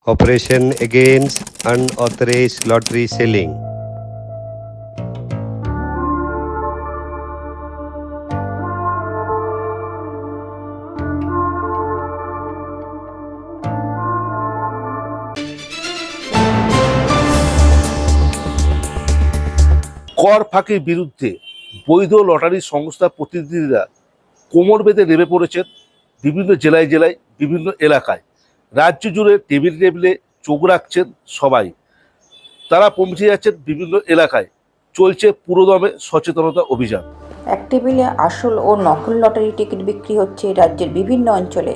Operation Against Unauthorized Lottery Selling. কর ফাঁকির বিরুদ্ধে বৈধ লটারি সংস্থার প্রতিনিধিরা কোমর বেঁধে নেমে পড়েছেন বিভিন্ন জেলায় জেলায় বিভিন্ন এলাকায়। রাজ্য জুড়ে টেবিলে টেবিলে চোখ রাখছেন সবাই। তারা পৌঁছে যাচ্ছেন বিভিন্ন এলাকায়। চলছে পুরোদমে সচেতনতা অভিযান। এক টেবিলে আসল ও নকল লটারি টিকিট বিক্রি হচ্ছে রাজ্যের বিভিন্ন অঞ্চলে।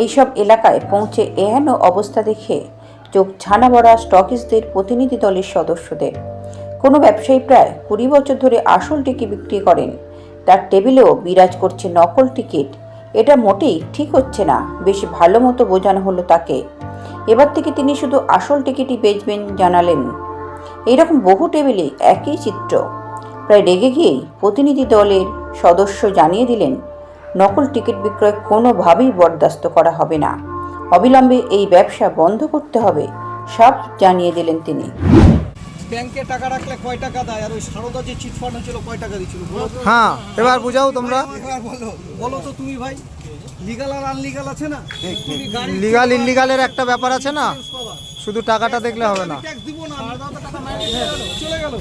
এইসব এলাকায় পৌঁছে এহেন অবস্থা দেখে চোখ ছানা বড়া স্টকিস্টদের প্রতিনিধি দলের সদস্যদের। কোনো ব্যবসায়ী প্রায় 20 বছর ধরে আসল টিকিট বিক্রি করেন, তার টেবিলেও বিরাজ করছে নকল টিকিট। এটা মোটেই ঠিক হচ্ছে না, বেশ ভালো মতো বোঝানো হলো তাকে। এবার থেকে তিনি শুধু আসল টিকিটই বেচবেন জানালেন। এইরকম বহু টেবিলে একই চিত্র। প্রায় রেগে গিয়েই প্রতিনিধি দলের সদস্য জানিয়ে দিলেন, নকল টিকিট বিক্রয় কোনোভাবেই বরদাস্ত করা হবে না, অবিলম্বে এই ব্যবসা বন্ধ করতে হবে, সব জানিয়ে দিলেন তিনি। ব্যাংকে টাকা রাখলে কয় টাকা দেয়, আর ওই সারদা যে চিটফান্ড হয়েছিল কয় টাকা দিচ্ছিল? হ্যাঁ, এবার বুঝাও তোমরা। এবার বলো তো তুমি ভাই, লিগাল আর আনলিগাল আছে না? তুমি গাড়ি লিগাল ইনলিগালের একটা ব্যাপার আছে না, শুধু টাকাটা দেখলে হবে না। ট্যাক্স দিব না, চলে গেল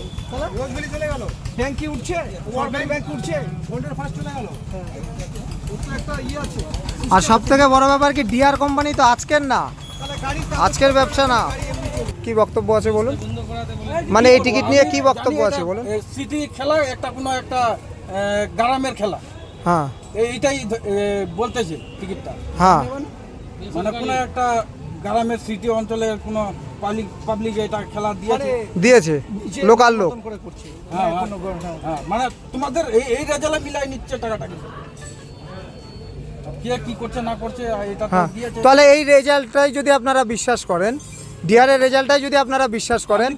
রোজবেলি চলে গেল, ব্যাংক কি উঠছে? সরকারি ব্যাংক উঠছে, বন্ডের ফার্স্ট চলে গেল। ওর তো একটা আছে। আর সব থেকে বড় ব্যাপার কি, ডিআর কোম্পানি তো আজকের না, তাহলে গাড়ি আজকের ব্যবসা না। কি বক্তব্য আছে বলুন, মানে এই টিকিট নিয়ে কি বক্তব্য আছে বলুন। সিটি খেলা একটা কোনো একটা গ্রামের খেলা, হ্যাঁ এইটাই বলতেছে টিকিটটা। হ্যাঁ, মানে কোনো একটা গ্রামের সিটি অঞ্চলের কোনো পাবলিক এটা খেলা দিয়েছে লোকাল লোক। হ্যাঁ, মানে তোমাদের এই রেজাল্টে মিলাই নিচ্ছে টাকাটাকে, কে কি করছে না করছে এটা হ্যাঁ, দিয়েছে। তাহলে এই রেজাল্টটাই যদি আপনারা বিশ্বাস করেন, ডিআরের রেজাল্টটাই যদি আপনারা বিশ্বাস করেন,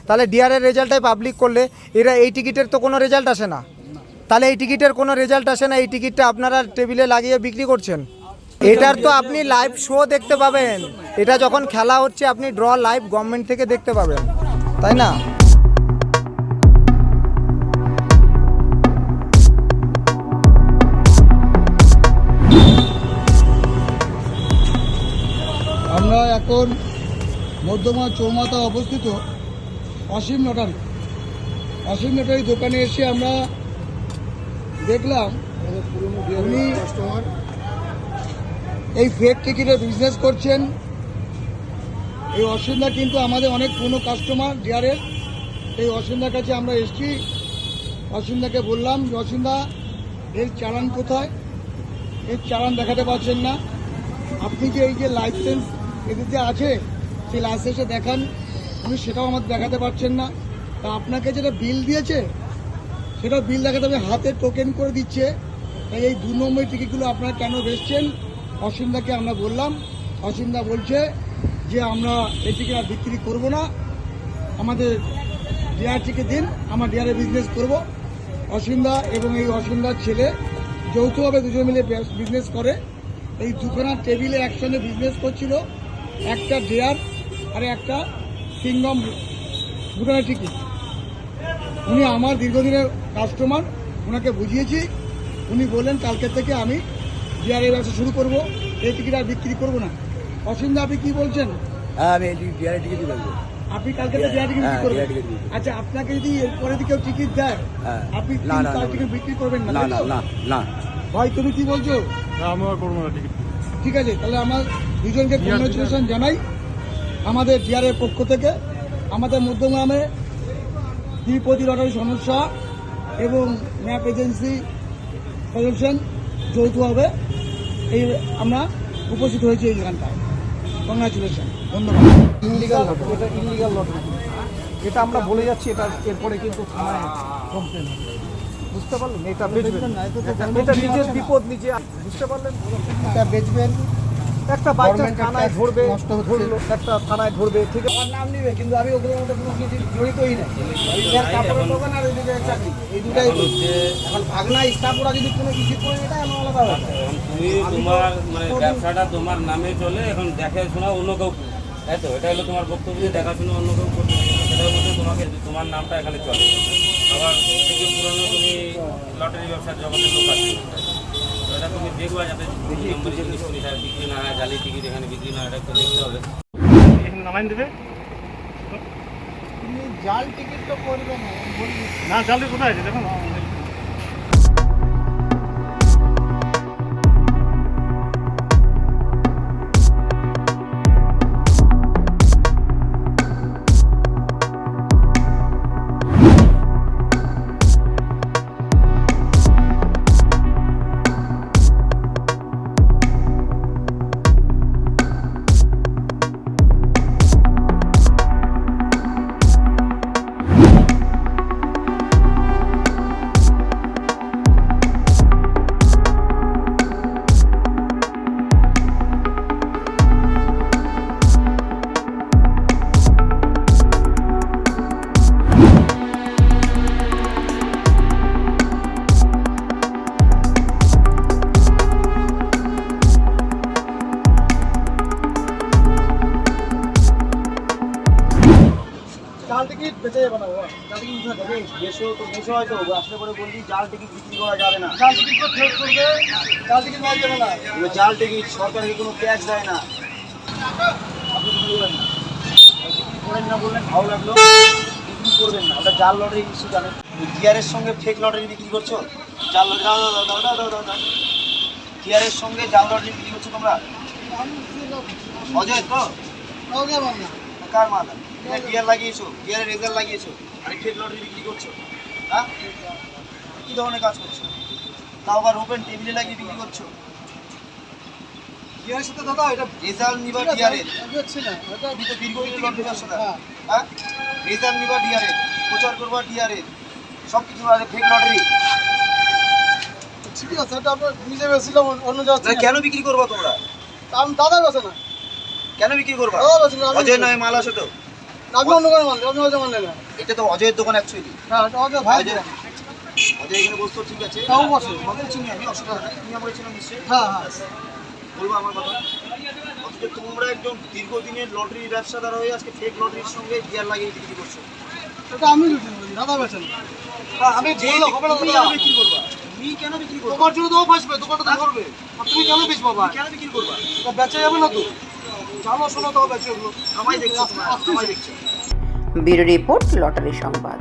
তাহলে ডিআরের রেজাল্টটাই পাবলিক করলে এরা এই টিকিটের তো কোনো রেজাল্ট আসে না। তাহলে এই টিকিটের কোনো রেজাল্ট আসে না, এই টিকিটটা আপনারা টেবিলে লাগিয়ে বিক্রি করছেন। এটার তো আপনি লাইভ শো দেখতে পাবেন, এটা যখন খেলা হচ্ছে আপনি ড্র লাইভ গভর্নমেন্ট থেকে দেখতে পাবেন, তাই না? আমরা এখন মধ্যমা চৌমাথা অবস্থিত অসীম লটারি দোকানে এসে আমরা দেখলাম উনি এই ফেক টিকিটের বিজনেস করছেন। এই অসীমদা কিন্তু আমাদের অনেক পুরনো কাস্টমার ডিআরের। এই অসীমদার কাছে আমরা এসেছি, অসীমদাকে বললাম যে অসীমদা, এর চালান কোথায়? এর চালান দেখাতে পারছেন না, আপনি যে এই যে লাইসেন্স এদিকে আছে সেই লাইসেন্সে দেখান। উনি সেটাও আমাদের দেখাতে পারছেন না। তা আপনাকে যেটা বিল দিয়েছে সেটা বিল দেখাতে হবে, হাতে টোকেন করে দিচ্ছে। তাই এই 2 নম্বর টিকিটগুলো আপনারা কেন বেচছেন? অসীমদাকে আমরা বললাম, অসীমদা বলছে যে আমরা এই টিকিট আর বিক্রি করবো না, আমাদের ডিআর টিকিট দিন, আমরা ডিআরের বিজনেস করব। অসীমদা এবং এই অসীমদার ছেলে যৌথভাবে দুজন মিলে বিজনেস করে। এই দুখানা টেবিলে একসঙ্গে বিজনেস করছিল, একটা ডিআর আর একটা কিংডম ভুটানের টিকিট। উনি আমার দীর্ঘদিনের কাস্টমার, ওনাকে বুঝিয়েছি। উনি বললেন কালকে থেকে আমি ডিআরের ব্যবসা শুরু করব, এই টিকিট আর বিক্রি করবো না। অসীমদা, আপনি কি বলছেন? হ্যাঁ, আমি ডিআরের টিকিট বলবো। আপনি কালকে থেকে ডিআর টিকিট বিক্রি করবেন? আচ্ছা, আপনাকে যদি এরপরে কেউ টিকিট দেয় আপনি তার টিকিট বিক্রি করবেন না? না। ভাই, তুমি কি বলছো? আমরা করবো না টিকিট। ঠিক আছে, তাহলে আমার দুজনকে কংগ্রেচুলেশন জানাই আমাদের ডিআরের পক্ষ থেকে। আমাদের মধ্যগ্রামে তিরুপতি লটারি সমস্যা এবং ম্যাপ এজেন্সি সলিউশন যৌথভাবে এই আমরা উপস্থিত হয়েছি এই জায়গাটায়। কংগ্রেচুলেশন, ধন্যবাদ। এটা ইনলিগাল লটারি, এটা আমরা বলে যাচ্ছি। এটা এরপরে কিন্তু থানায় কমপ্লেন হবে, বুঝতে পারলেন? এটা বেচবেন না, এটা নিজের বিপদ নিজে, বুঝতে পারলেন? এটা বেচবেন, একটা বাইচান্স থানায় ধরবে, ধরলো একটা থানায় ধরবে, ঠিক আছে, আমার নাম নিবে, কিন্তু আমি ওগুলোর মধ্যে কোনো কিছু জড়িতই না। কাপড়ের দোকান আর ওইদিকে চাকরি, এই দুটাই এখন ভাগনা স্টাফরা যদি কোনো কিছু করে, এটা আমার আলাদা ব্যাপার। তুমি তোমার মানে ব্যবসাটা তোমার নামে চলে, এখন দেখে শোনা অন্য কেউ তাই তো এটা হলো তোমার বক্তব্য যে দেখাশুনো অন্য কেউ করতে পারে না। সেটার মধ্যে তোমাকে তোমার নামটা এখানে চলে। আবার থেকে পুরনো তুমি লটারি ব্যবসার জগতের লোক আছে, তো এটা তুমি দেখবা যাতে নম্বর জিনিস বিক্রি না হয়, জালি টিকিট এখানে বিক্রি না হয়, এটা একটু দেখতে হবে। এখানে নামাইন দেবে তুমি জাল টিকিট তো করবে না বলবি না, চালটি কোথায় আছে দেখুন। জাল টিকিট বেঁচে যাবে না বাবা, জাল টিকিট কোথায় যাবে? দেশে তো দেশে হয়তো আসলে করে বলছি জাল টিকিট বিক্রি করা যাবে না। জাল টিকিট তো ফেরত করবে, জাল টিকিট পাওয়া যাবে না। এবার জাল টিকিট সরকারকে কোনো ট্যাক্স দেয় না। আপনি বিক্রি করেন না, বিক্রি করেন না বললেন ভালো লাগলো, বিক্রি করবেন না। ওটা জাল লটারি নিশ্চয়ই জানেন। টিআরের সঙ্গে ফেক লটারি বিক্রি করছো, জাল লটারি দাও। টিআরের সঙ্গে জাল লটারি বিক্রি করছো তোমরা। অজয় তো পাওয়া যাবে না। কার মাথা টিআর লাগিয়েছো, টিআরের রেজাল্ট লাগিয়েছো, আর ফেক লটারি বিক্রি করছো। হ্যাঁ, কী ধরনের কাজ করছো? তাও আবার ওপেন টেবিলে লাগিয়ে বিক্রি করছো। ডিআরের সাথে দাদা এটা রেজাল্ট নিবা টিআরের, বুঝছি না, এটা তুমি তো দীর্ঘদিনের লটারি ব্যবসাটা। হ্যাঁ, রেজাল্ট নিবা টিআরের, প্রচার করবা টিআরের, সব কিছু আর ফেক লটারি। ঠিক আছে, এটা আমরা নিজে বেছিলাম অন্য জায়গা কেন বিক্রি করবা তোমরা? আমি দাদা বেছে না, কেন বিক্রি করবা? দাদা বেছে না, অজয় নয় মাল আছে তো, আমি অন্য করে মানলে, আপনি অজয় মানলে না। এটা তো অজয়ের দোকান অ্যাকচুয়ালি। হ্যাঁ, এটা অজয় ভাই অজয় দোকান। অজয় এখানে বসতো, ঠিক আছে, তাও বসে। কত চিনি আমি, অসুবিধা নেই, তুমি আমার চিনো নিশ্চয়ই। হ্যাঁ হ্যাঁ, বলবো আমার কথা। অথচ তোমরা একদম দীর্ঘদিনের লটারি ব্যবসাদার হয়ে আজকে ফেক লটারির সঙ্গে গিয়ার লাগিয়ে বিক্রি করছো। এটা আমি লুটি বলি, দাদা বেছে না। আমি যে বললে হবে না তুমি দাদা। কেন বিক্রি করবা? তুমি কেন বিক্রি করবা? তোমার জন্য তো ও ফাঁসবে, দোকানটা তো করবে। আর তুমি কেন বেচ বাবা? কেন বিক্রি করবা? এটা বেচা যাবে না তো, জানো শোনো তো বেচে ওগুলো। আমায় দেখছো, তোমরা আমায় দেখছো। ব্যুরো রিপোর্ট, লটারি সংবাদ।